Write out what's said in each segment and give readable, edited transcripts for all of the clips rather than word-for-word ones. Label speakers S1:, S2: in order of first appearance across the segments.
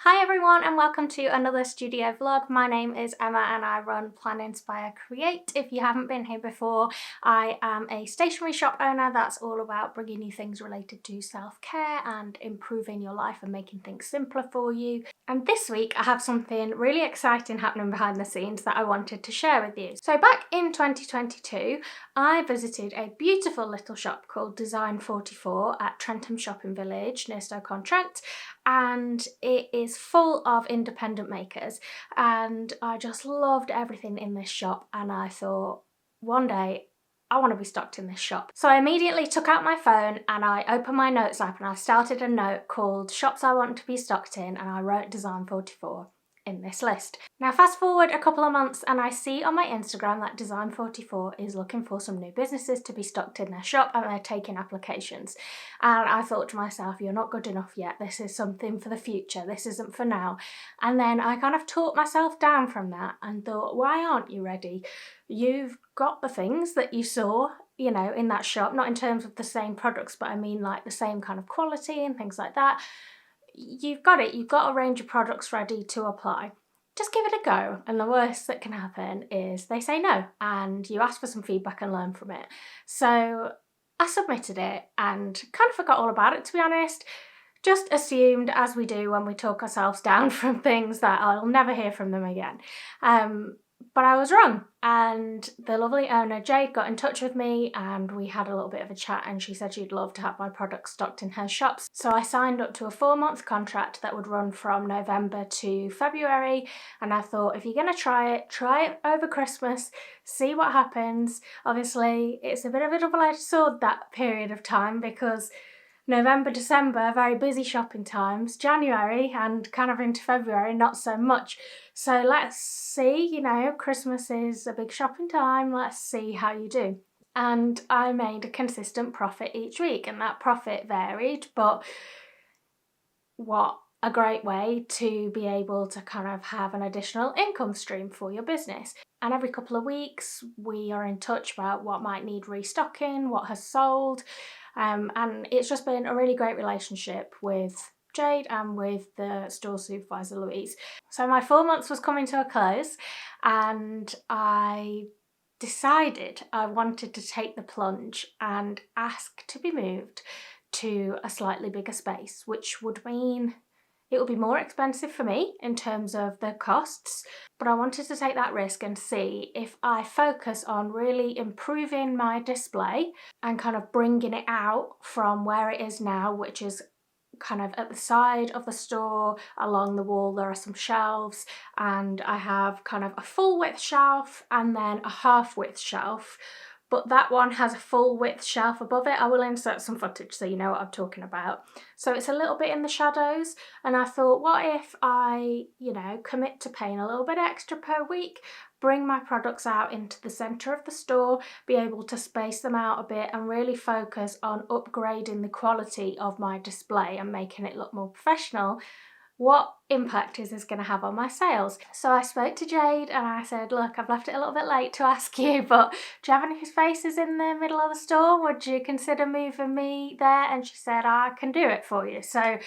S1: Hi everyone and welcome to another studio vlog. My name is Emma and I run Plan, Inspire, Create. If you haven't been here before, I am a stationery shop owner that's all about bringing you things related to self-care and improving your life and making things simpler for you. And this week I have something really exciting happening behind the scenes that I wanted to share with you. So back in 2022, I visited a beautiful little shop called Design 44 at Trentham Shopping Village near Stoke-on-Trent, and it is full of independent makers, and I just loved everything in this shop, and I thought one day I want to be stocked in this shop. So I immediately took out my phone and I opened my notes app and I started a note called Shops I Want to Be Stocked In, and I wrote Design 44 in this list. Now fast forward a couple of months and I see on my Instagram that Design 44 is looking for some new businesses to be stocked in their shop and they're taking applications. And I thought to myself, you're not good enough yet, this is something for the future, this isn't for now. And then I kind of talked myself down from that and thought, why aren't you ready? You've got the things that you saw, you know, in that shop, not in terms of the same products, but I mean like the same kind of quality and things like that. You've got it, you've got a range of products ready to apply. Just give it a go, and the worst that can happen is they say no and you ask for some feedback and learn from it. So I submitted it and kind of forgot all about it, to be honest. Just assumed, as we do when we talk ourselves down from things, that I'll never hear from them again. But I was wrong, and the lovely owner Jade got in touch with me and we had a little bit of a chat, and she said she'd love to have my products stocked in her shops. So I signed up to a 4-month contract that would run from November to February, and I thought, if you're going to try it over Christmas, see what happens. Obviously it's a bit of a double-edged sword, that period of time, because November, December, very busy shopping times. January and kind of into February, not so much. So let's see, you know, Christmas is a big shopping time. Let's see how you do. And I made a consistent profit each week, and that profit varied, but what a great way to be able to kind of have an additional income stream for your business. And every couple of weeks we are in touch about what might need restocking, what has sold. And it's just been a really great relationship with Jade and with the store supervisor Louise. So my 4 months was coming to a close and I decided I wanted to take the plunge and ask to be moved to a slightly bigger space, which would mean it would be more expensive for me in terms of the costs, but I wanted to take that risk and see if I focus on really improving my display and kind of bringing it out from where it is now, which is kind of at the side of the store. Along the wall there are some shelves, and I have kind of a full width shelf and then a half width shelf, but that one has a full width shelf above it. I will insert some footage so you know what I'm talking about. So it's a little bit in the shadows, and I thought, what if I, you know, commit to paying a little bit extra per week, bring my products out into the centre of the store, be able to space them out a bit and really focus on upgrading the quality of my display and making it look more professional. What impact is this going to have on my sales? So I spoke to Jade and I said, look, I've left it a little bit late to ask you, but do you have any spaces in the middle of the store? Would you consider moving me there? And she said, I can do it for you. So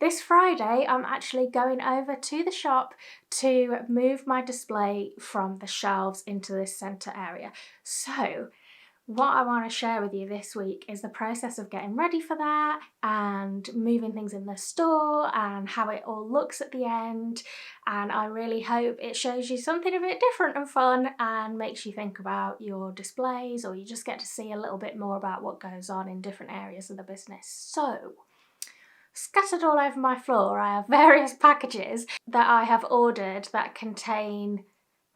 S1: this Friday, I'm actually going over to the shop to move my display from the shelves into this centre area. So what I want to share with you this week is the process of getting ready for that and moving things in the store and how it all looks at the end. And I really hope it shows you something a bit different and fun and makes you think about your displays, or you just get to see a little bit more about what goes on in different areas of the business. So scattered all over my floor, I have various packages that I have ordered that contain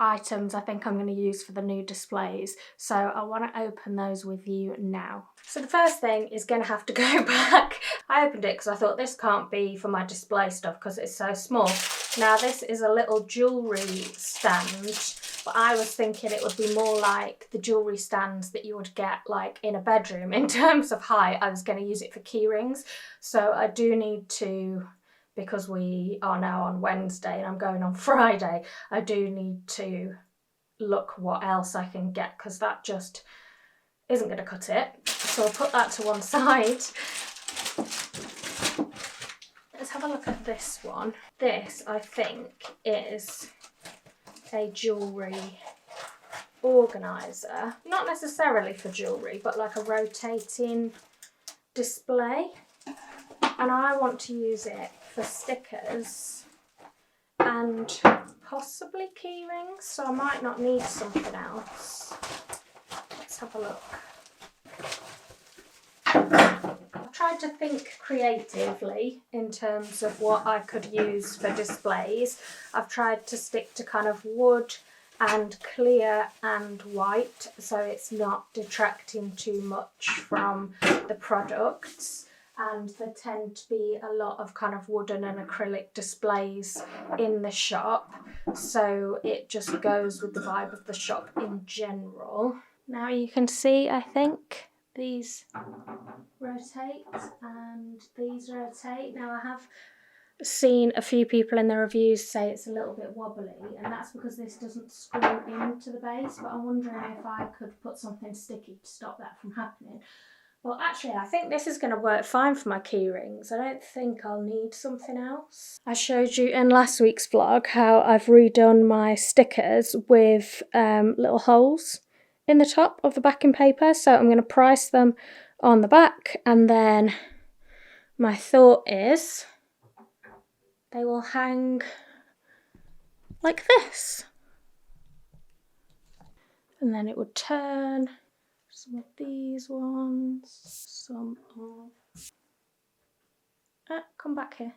S1: items I think I'm going to use for the new displays. So I want to open those with you now. So the first thing is going to have to go back. I opened it because I thought this can't be for my display stuff because it's so small. Now this is a little jewellery stand, but I was thinking it would be more like the jewellery stands that you would get like in a bedroom in terms of height. I was going to use it for key rings. So I do need to, because we are now on Wednesday and I'm going on Friday, I do need to look what else I can get, because that just isn't going to cut it. So I'll put that to one side. Let's have have a look at this one. This, I think, is a jewellery organiser. Not necessarily for jewellery, but like a rotating display. And I want to use it for stickers and possibly key rings, so I might not need something else. Let's have a look. I've tried to think creatively in terms of what I could use for displays. I've tried to stick to kind of wood and clear and white, so it's not detracting too much from the products. And there tend to be a lot of kind of wooden and acrylic displays in the shop, so it just goes with the vibe of the shop in general. Now you can see, I think, these rotate and these rotate. Now I have seen a few people in the reviews say it's a little bit wobbly, and that's because this doesn't screw into the base, but I'm wondering if I could put something sticky to stop that from happening. Well, actually, I think this is going to work fine for my key rings. I don't think I'll need something else. I showed you in last week's vlog how I've redone my stickers with little holes in the top of the backing paper. So I'm going to price them on the back, and then my thought is they will hang like this. And then it would turn. Some of these ones, some of... come back here.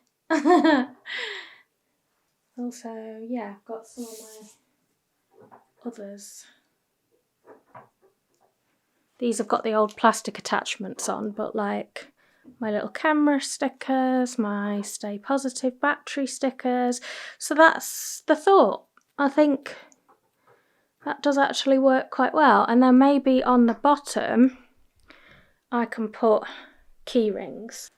S1: Also, yeah, I've got some of my others. These have got the old plastic attachments on, but like my little camera stickers, my Stay Positive battery stickers. So that's the thought. I think that does actually work quite well. And then maybe on the bottom, I can put key rings.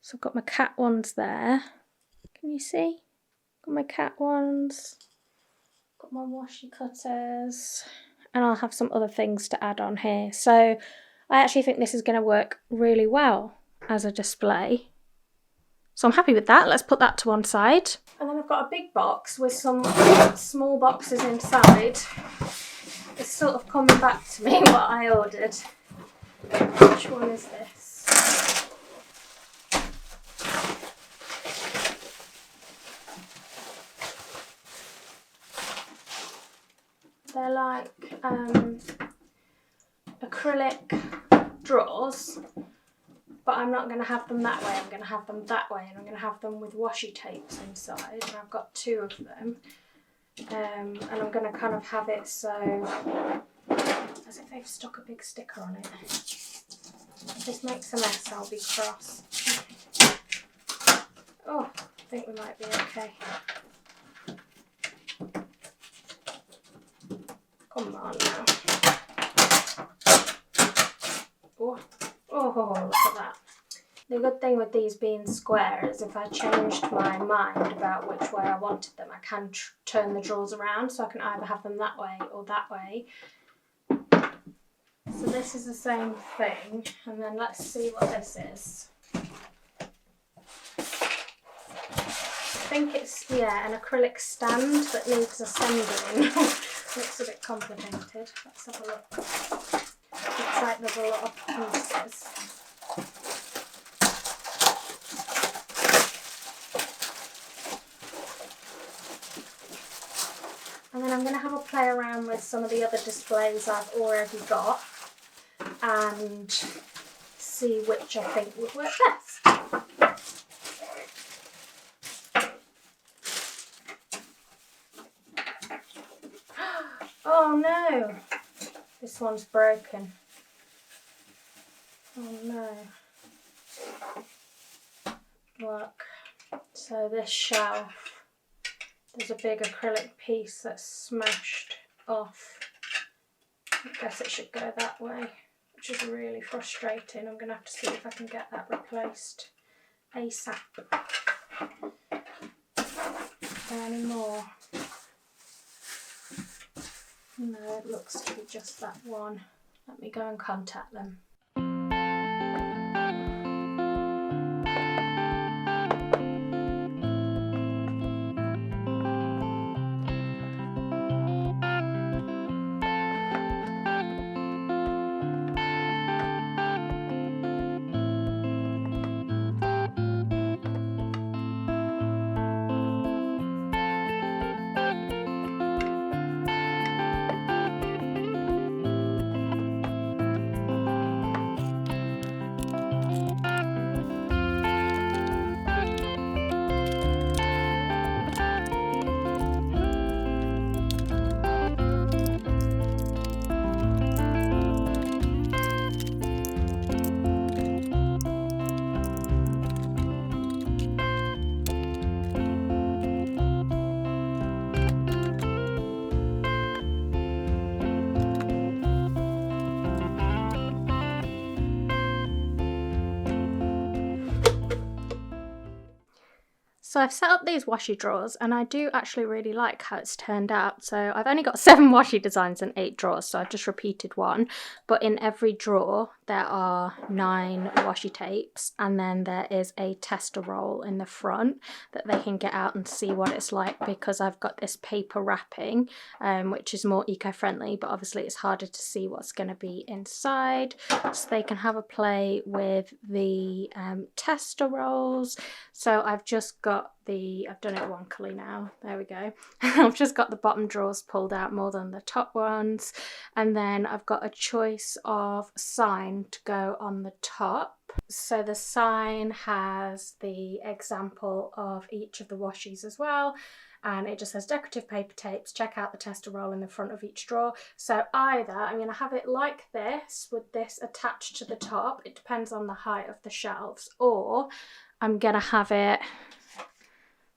S1: So I've got my cat ones there. Can you see? Got my cat ones. Got my washi cutters. And I'll have some other things to add on here. So I actually think this is going to work really well as a display. So I'm happy with that. Let's put that to one side. And then I've got a big box with some small boxes inside. It's sort of coming back to me what I ordered. Which one is this? They're like acrylic drawers. But I'm not going to have them that way, I'm going to have them that way, and I'm going to have them with washi tapes inside, and I've got 2 of them, and I'm going to kind of have it so, as if they've stuck a big sticker on it. If this makes a mess, I'll be cross. Oh, I think we might be okay. Come on now. Oh, look at that. The good thing with these being square is if I changed my mind about which way I wanted them, I can turn the drawers around, so I can either have them that way or that way. So this is the same thing, and then let's see what this is. I think it's, yeah, an acrylic stand that needs assembling. Looks a bit complicated. Let's have a look. Looks like there's a lot of pieces. And then I'm going to have a play around with some of the other displays I've already got and see which I think would work best. Oh no! This one's broken. Oh no. Look. So this shelf, there's a big acrylic piece that's smashed off. I guess it should go that way, which is really frustrating. I'm going to have to see if I can get that replaced ASAP. Is there any more? No, it looks to be just that one. Let me go and contact them. So I've set up these washi drawers and I do actually really like how it's turned out. So I've only got 7 washi designs and 8 drawers, so I've just repeated one. But in every drawer there are 9 washi tapes, and then there is a tester roll in the front that they can get out and see what it's like, because I've got this paper wrapping, which is more eco-friendly, but obviously it's harder to see what's going to be inside. So they can have a play with the tester rolls. So I've just got I've done it wonkily now, there we go. I've just got the bottom drawers pulled out more than the top ones, and then I've got a choice of sign to go on the top. So the sign has the example of each of the washies as well, and it just says decorative paper tapes, check out the tester roll in the front of each drawer. So either I'm going to have it like this with this attached to the top, it depends on the height of the shelves, or I'm going to have it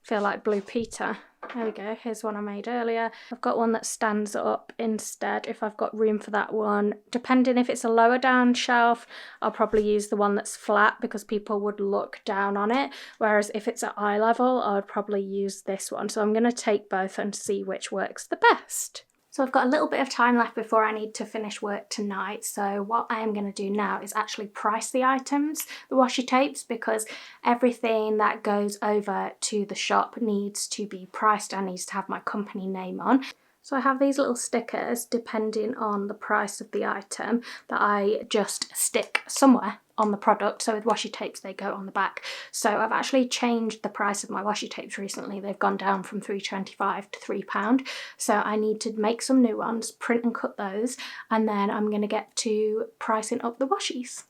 S1: feel like Blue Peter. There we go, here's one I made earlier. I've got one that stands up instead if I've got room for that one. Depending if it's a lower down shelf, I'll probably use the one that's flat because people would look down on it, whereas if it's at eye level, I would probably use this one. So I'm going to take both and see which works the best. So I've got a little bit of time left before I need to finish work tonight, so what I am going to do now is actually price the items, the washi tapes, because everything that goes over to the shop needs to be priced and needs to have my company name on. So I have these little stickers depending on the price of the item that I just stick somewhere on the product. So with washi tapes they go on the back. So I've actually changed the price of my washi tapes recently. They've gone down from £3.25 to £3. So I need to make some new ones, print and cut those, and then I'm going to get to pricing up the washies.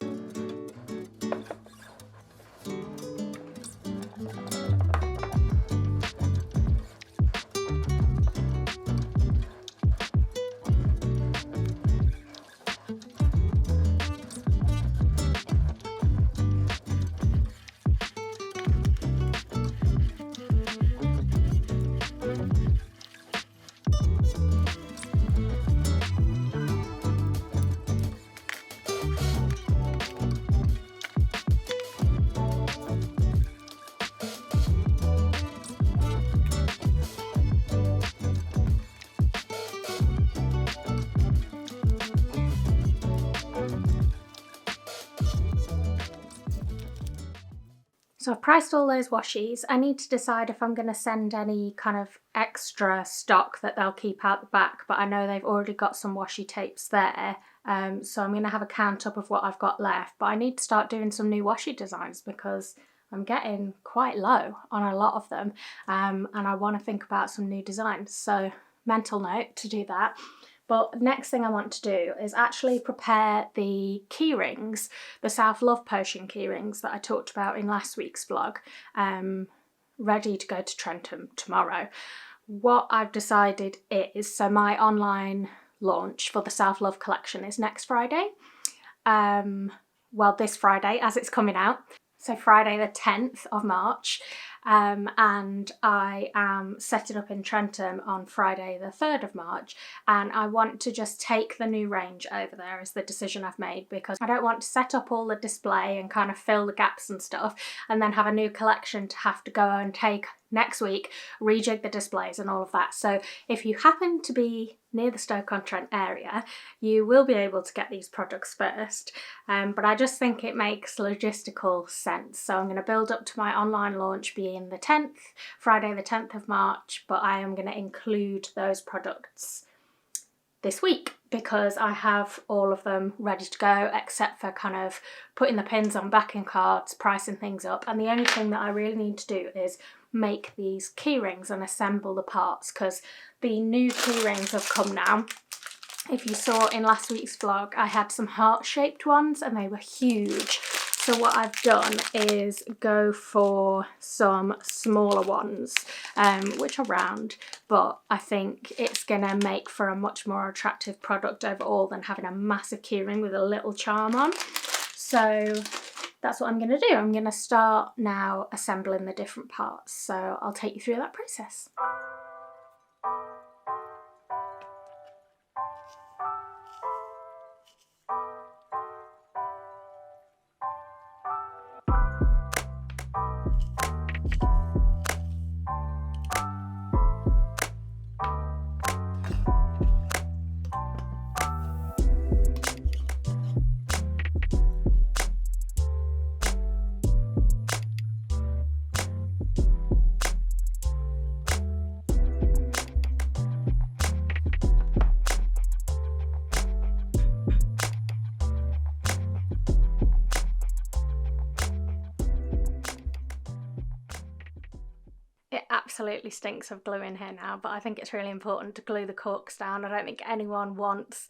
S1: So I've priced all those washies. I need to decide if I'm going to send any kind of extra stock that they'll keep out the back, but I know they've already got some washi tapes there. So I'm going to have a count up of what I've got left, but I need to start doing some new washi designs because I'm getting quite low on a lot of them, and I want to think about some new designs. So mental note to do that. But next thing I want to do is actually prepare the key rings, the Self-Love Potion key rings that I talked about in last week's vlog, ready to go to Trentham tomorrow. What I've decided is, so my online launch for the Self-Love collection is next Friday. Well, this Friday as it's coming out. So Friday the 10th of March. And I am setting up in Trentham on Friday the 3rd of March, and I want to just take the new range over there is the decision I've made, because I don't want to set up all the display and kind of fill the gaps and stuff and then have a new collection to have to go and take next week, rejig the displays and all of that. So if you happen to be near the Stoke-on-Trent area, you will be able to get these products first, but I just think it makes logistical sense. So I'm going to build up to my online launch being the 10th, Friday the 10th of March, but I am going to include those products this week because I have all of them ready to go, except for kind of putting the pins on backing cards, pricing things up, and the only thing that I really need to do is make these key rings and assemble the parts, because the new key rings have come now. If you saw in last week's vlog, I had some heart-shaped ones and they were huge. So what I've done is go for some smaller ones, which are round, but I think it's gonna make for a much more attractive product overall than having a massive keyring with a little charm on. So that's what I'm gonna do. I'm gonna start now assembling the different parts. So I'll take you through that process. It absolutely stinks of glue in here now, but I think it's really important to glue the corks down. I don't think anyone wants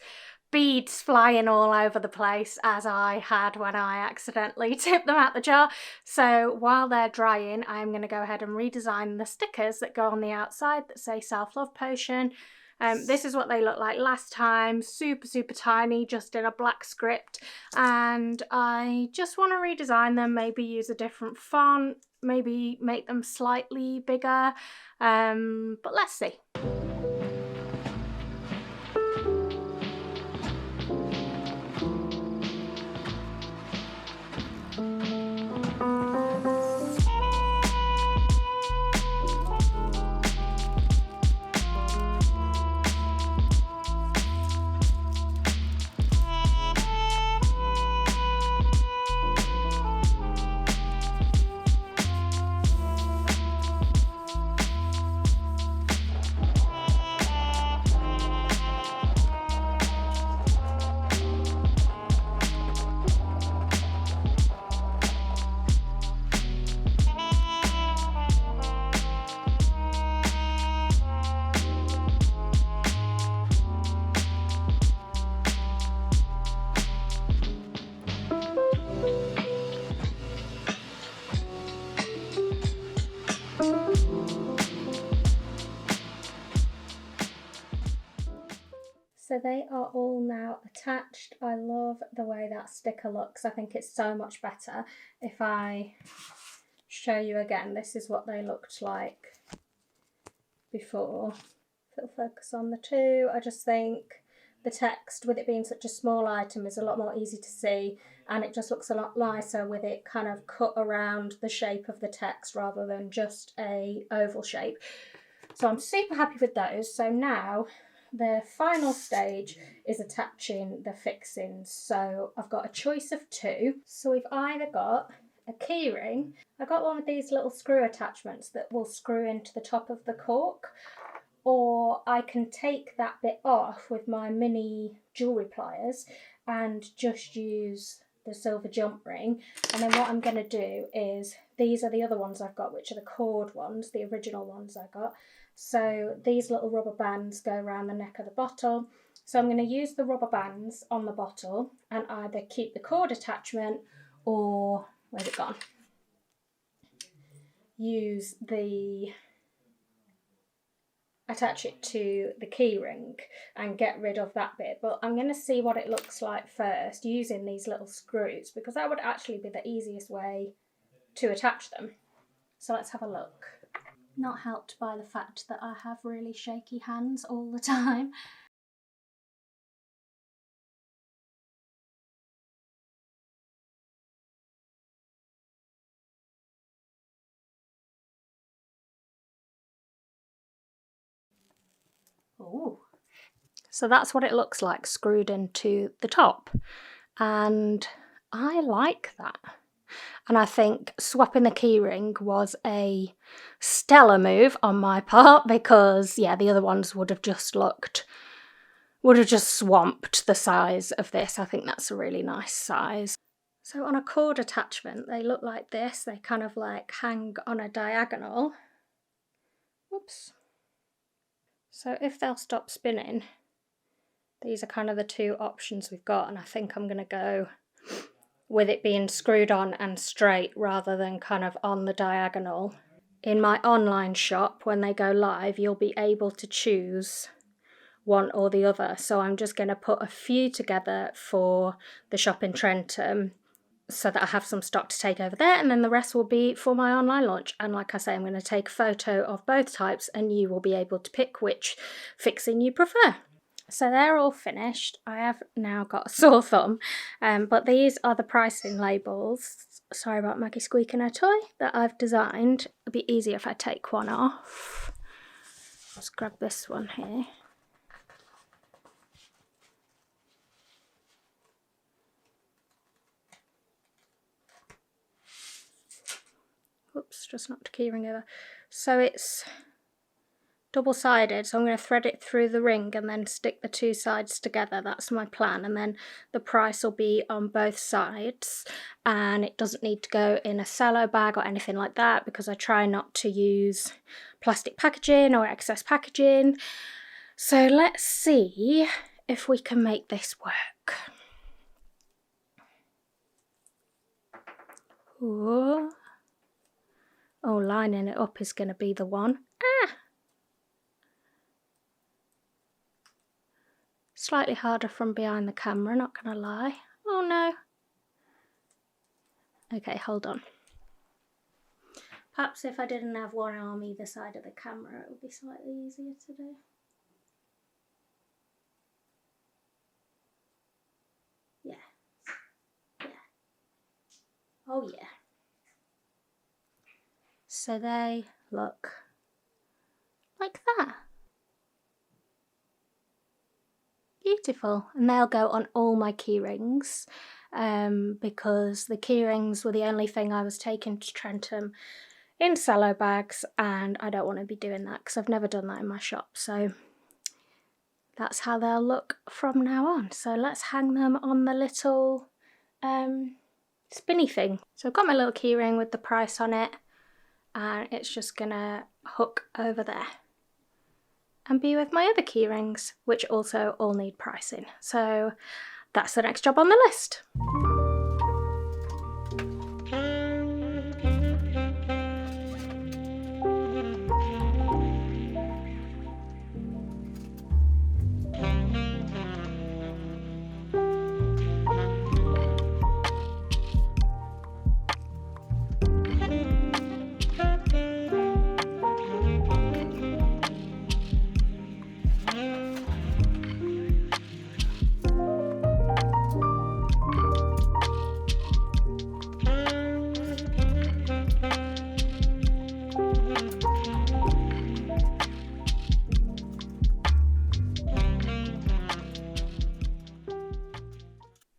S1: beads flying all over the place, as I had when I accidentally tipped them out the jar. So while they're drying, I'm going to go ahead and redesign the stickers that go on the outside that say self-love potion. This is what they looked like last time, super tiny, just in a black script, and I just want to redesign them, maybe use a different font, maybe make them slightly bigger, but let's see. So they are all now attached. I love the way that sticker looks. I think it's so much better. If I show you again, this is what they looked like before. If it'll focus on the two, I just think the text, with it being such a small item, is a lot more easy to see, and it just looks a lot nicer with it kind of cut around the shape of the text rather than just a oval shape. So I'm super happy with those. So now the final stage is attaching the fixings. So I've got a choice of two. So we've either got a keyring. I got one with these little screw attachments that will screw into the top of the cork, or I can take that bit off with my mini jewellery pliers and just use the silver jump ring. And then what I'm going to do is, these are the other ones I've got, which are the cord ones, the original ones I got. So these little rubber bands go around the neck of the bottle. So I'm going to use the rubber bands on the bottle and either keep the cord attachment or, where's it gone? Attach it to the keyring and get rid of that bit. But I'm going to see what it looks like first using these little screws, because that would actually be the easiest way to attach them. So let's have a look. Not helped by the fact that I have really shaky hands all the time. Ooh. So that's what it looks like screwed into the top, and I like that. And I think swapping the keyring was a stellar move on my part, because yeah, the other ones would have just swamped the size of this. I think that's a really nice size. So on a cord attachment, they look like this. They kind of like hang on a diagonal. Whoops. So if they'll stop spinning, these are kind of the two options we've got, and I think I'm going to go with it being screwed on and straight rather than kind of on the diagonal. In my online shop, when they go live, you'll be able to choose one or the other. So I'm just going to put a few together for the shop in Trentham so that I have some stock to take over there, and then the rest will be for my online launch. And like I say, I'm going to take a photo of both types and you will be able to pick which fixing you prefer. So they're all finished. I have now got a sore thumb, but these are the pricing labels. Sorry about Maggie squeaking her toy, that I've designed. It'll be easier if I take one off. Let's grab this one here. Whoops, just knocked a keyring over. So it's double-sided, so I'm going to thread it through the ring and then stick the two sides together. That's my plan, and then the price will be on both sides, and it doesn't need to go in a cello bag or anything like that because I try not to use plastic packaging or excess packaging. So let's see if we can make this work. Ooh. Oh, lining it up is going to be the one. Slightly harder from behind the camera, not gonna lie. Oh no. Okay, hold on. Perhaps if I didn't have one arm either side of the camera, it would be slightly easier to do. Yeah. Yeah. Oh yeah. So they look like that. Beautiful, and they'll go on all my key rings because the key rings were the only thing I was taking to Trentham in cello bags, and I don't want to be doing that because I've never done that in my shop. So that's how they'll look from now on. So let's hang them on the little spinny thing. So I've got my little key ring with the price on it, and it's just gonna hook over there and be with my other key rings, which also all need pricing. So that's the next job on the list.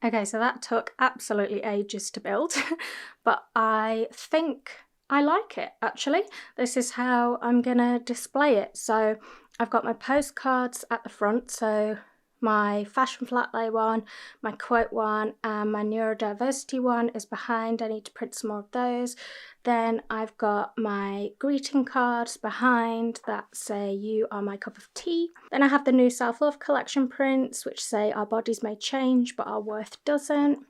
S1: Okay, so that took absolutely ages to build, but I think I like it actually. This is how I'm gonna display it. So I've got my postcards at the front, so my fashion flat lay one, my quote one, and my neurodiversity one is behind. I need to print some more of those. Then I've got my greeting cards behind that say "You are my cup of tea." Then I have the new self-love collection prints which say "Our bodies may change but our worth doesn't."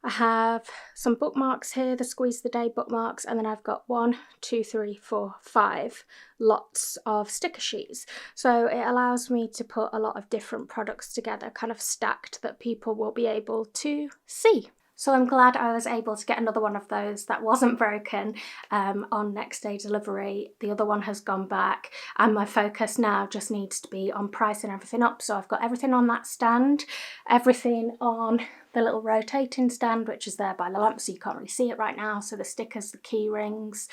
S1: I have some bookmarks here, the Squeeze the Day bookmarks, and then I've got 1, 2, 3, 4, 5 lots of sticker sheets. So it allows me to put a lot of different products together, kind of stacked, that people will be able to see. So I'm glad I was able to get another one of those that wasn't broken on next day delivery. The other one has gone back, and my focus now just needs to be on pricing everything up. So I've got everything on that stand, everything on the little rotating stand, which is there by the lamp, so you can't really see it right now. So the stickers, the key rings.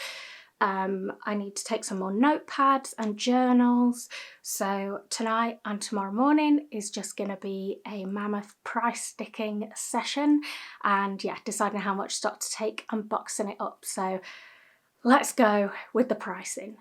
S1: I need to take some more notepads and journals. So tonight and tomorrow morning is just going to be a mammoth price sticking session, and yeah, deciding how much stock to take and boxing it up. So let's go with the pricing.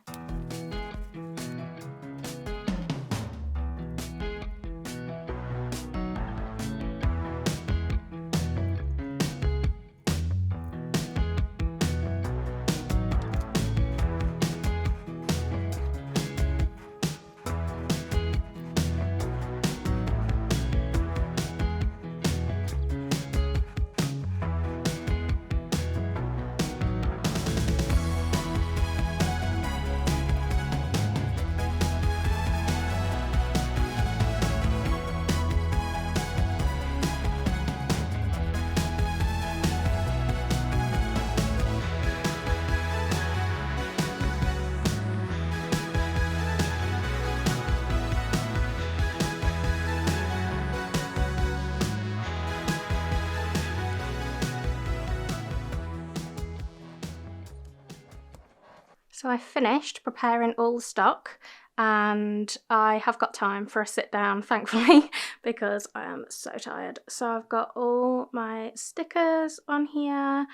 S1: So I finished preparing all the stock, and I have got time for a sit down, thankfully, because I am so tired. So I've got all my stickers on here.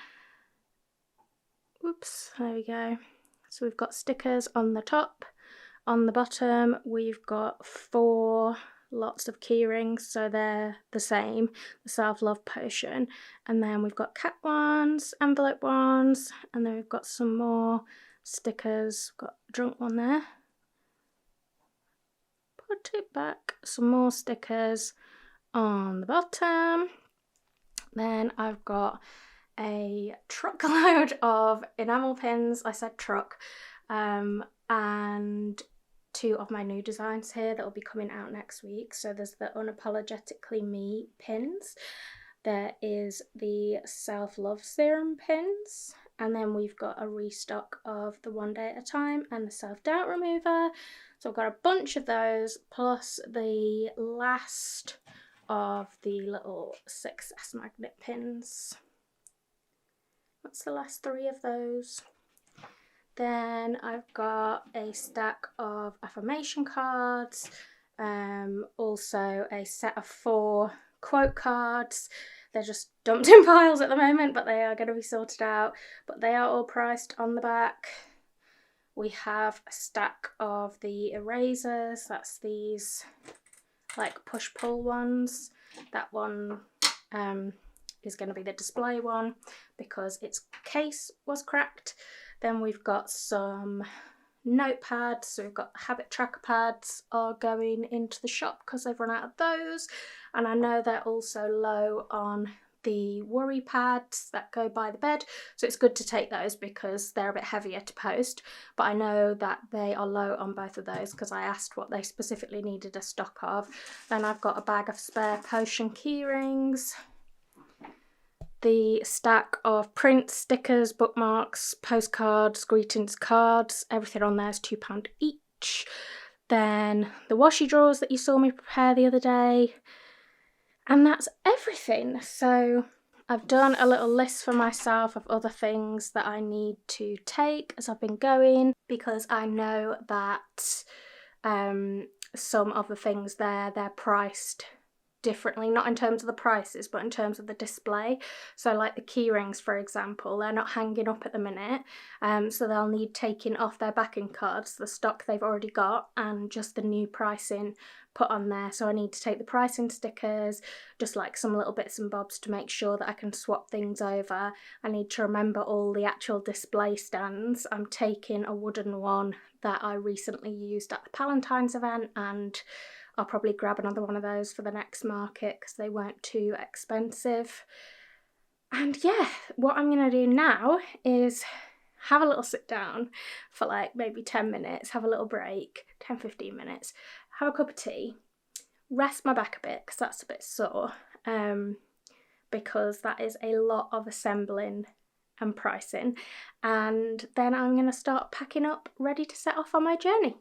S1: Oops, there we go. So we've got stickers on the top On the bottom we've got 4 lots of key rings, so they're the same, the self-love potion. And then we've got cat ones, envelope ones, and then we've got some more stickers. Got a drunk one there. Put it back. Some more stickers on the bottom. Then I've got a truckload of enamel pins. I said truck. And 2 of my new designs here that will be coming out next week. So there's the Unapologetically Me pins. There is the Self-Love Serum pins. And then we've got a restock of the One Day at a Time and the Self-Doubt Remover. So I've got a bunch of those, plus the last of the little Success Magnet pins. That's the last 3 of those. Then I've got a stack of affirmation cards, also a set of 4 quote cards. They're just dumped in piles at the moment, but they are going to be sorted out. But they are all priced on the back. We have a stack of the erasers. That's these like push-pull ones. That one is going to be the display one because its case was cracked. Then we've got some notepads. So we've got habit tracker pads are going into the shop because they've run out of those. And I know they're also low on the worry pads that go by the bed, so it's good to take those because they're a bit heavier to post, but I know that they are low on both of those because I asked what they specifically needed a stock of. Then I've got a bag of spare potion key rings, the stack of prints, stickers, bookmarks, postcards, greetings cards, everything on there is £2 each. Then the washi drawers that you saw me prepare the other day. And that's everything. So I've done a little list for myself of other things that I need to take as I've been going, because I know that some of the things there, they're priced differently, not in terms of the prices but in terms of the display. So like the key rings, for example, they're not hanging up at the minute, so they'll need taking off their backing cards, the stock they've already got, and just the new pricing put on there. So I need to take the pricing stickers, just like some little bits and bobs to make sure that I can swap things over. I need to remember all the actual display stands. I'm taking a wooden one that I recently used at the Palentine's event, and I'll probably grab another one of those for the next market because they weren't too expensive. And yeah, what I'm going to do now is have a little sit down for like maybe 10 minutes, have a little break, 10-15 minutes, have a cup of tea, rest my back a bit because that's a bit sore, because that is a lot of assembling and pricing. And then I'm going to start packing up, ready to set off on my journey.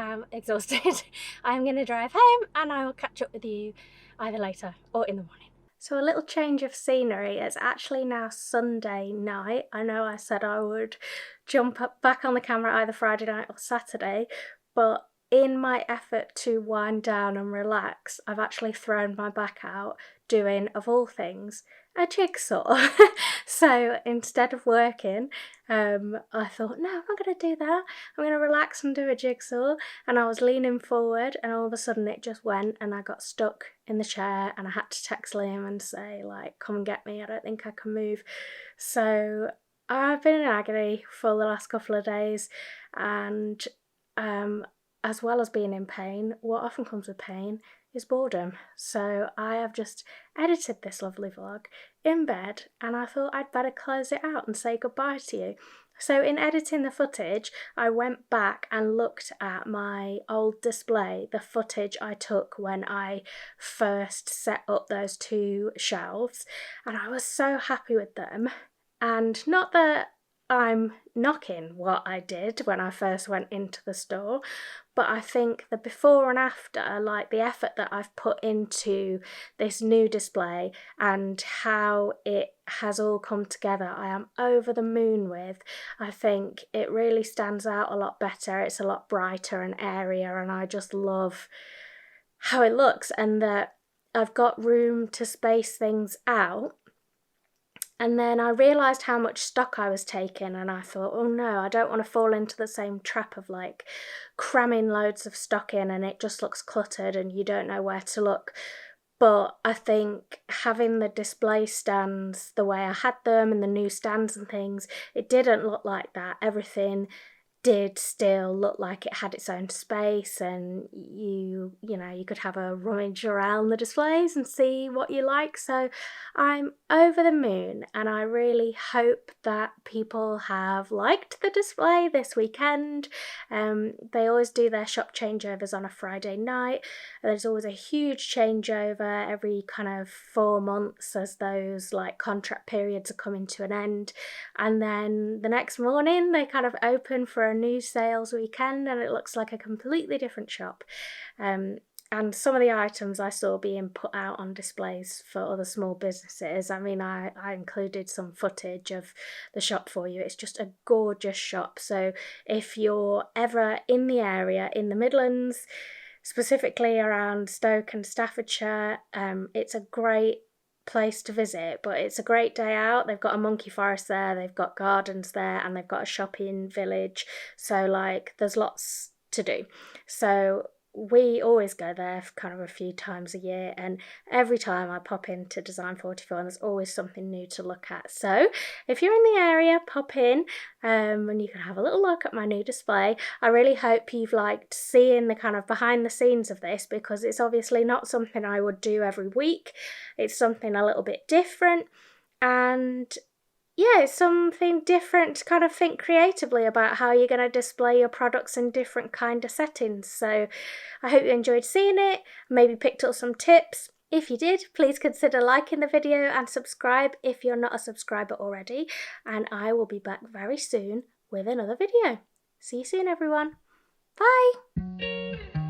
S1: am exhausted. I'm going to drive home and I will catch up with you either later or in the morning. So a little change of scenery. It's actually now Sunday night. I know I said I would jump up back on the camera either Friday night or Saturday, but in my effort to wind down and relax, I've actually thrown my back out doing, of all things, a jigsaw. So instead of working, I thought, no, I'm not going to do that. I'm going to relax and do a jigsaw. And I was leaning forward and all of a sudden it just went and I got stuck in the chair and I had to text Liam and say, like, come and get me. I don't think I can move. So I've been in agony for the last couple of days, and as well as being in pain, what often comes with pain is boredom. So I have just edited this lovely vlog in bed and I thought I'd better close it out and say goodbye to you. So in editing the footage, I went back and looked at my old display, the footage I took when I first set up those 2 shelves, and I was so happy with them. And not that I'm knocking what I did when I first went into the store, but I think the before and after, like the effort that I've put into this new display and how it has all come together, I am over the moon with. I think it really stands out a lot better. It's a lot brighter and airier, and I just love how it looks and that I've got room to space things out. And then I realised how much stock I was taking and I thought, oh no, I don't want to fall into the same trap of like cramming loads of stock in and it just looks cluttered and you don't know where to look. But I think having the display stands the way I had them and the new stands and things, it didn't look like that. Everything did still look like it had its own space, and you know you could have a rummage around the displays and see what you like. So I'm over the moon and I really hope that people have liked the display this weekend. They always do their shop changeovers on a Friday night. There's always a huge changeover every kind of 4 months as those like contract periods are coming to an end, and then the next morning they kind of open for a new sales weekend and it looks like a completely different shop. And some of the items I saw being put out on displays for other small businesses, I mean, I included some footage of the shop for you. It's just a gorgeous shop. So if you're ever in the area, in the Midlands, specifically around Stoke and Staffordshire, it's a great place to visit, but it's a great day out. They've got a monkey forest there, they've got gardens there, and they've got a shopping village, so like there's lots to do. So we always go there for kind of a few times a year, and every time I pop into Design 44 and there's always something new to look at. So if you're in the area, pop in and you can have a little look at my new display. I really hope you've liked seeing the kind of behind the scenes of this, because it's obviously not something I would do every week. It's something a little bit different, and yeah, it's something different to kind of think creatively about how you're going to display your products in different kind of settings. So I hope you enjoyed seeing it, maybe picked up some tips. If you did, please consider liking the video and subscribe if you're not a subscriber already. And I will be back very soon with another video. See you soon, everyone. Bye!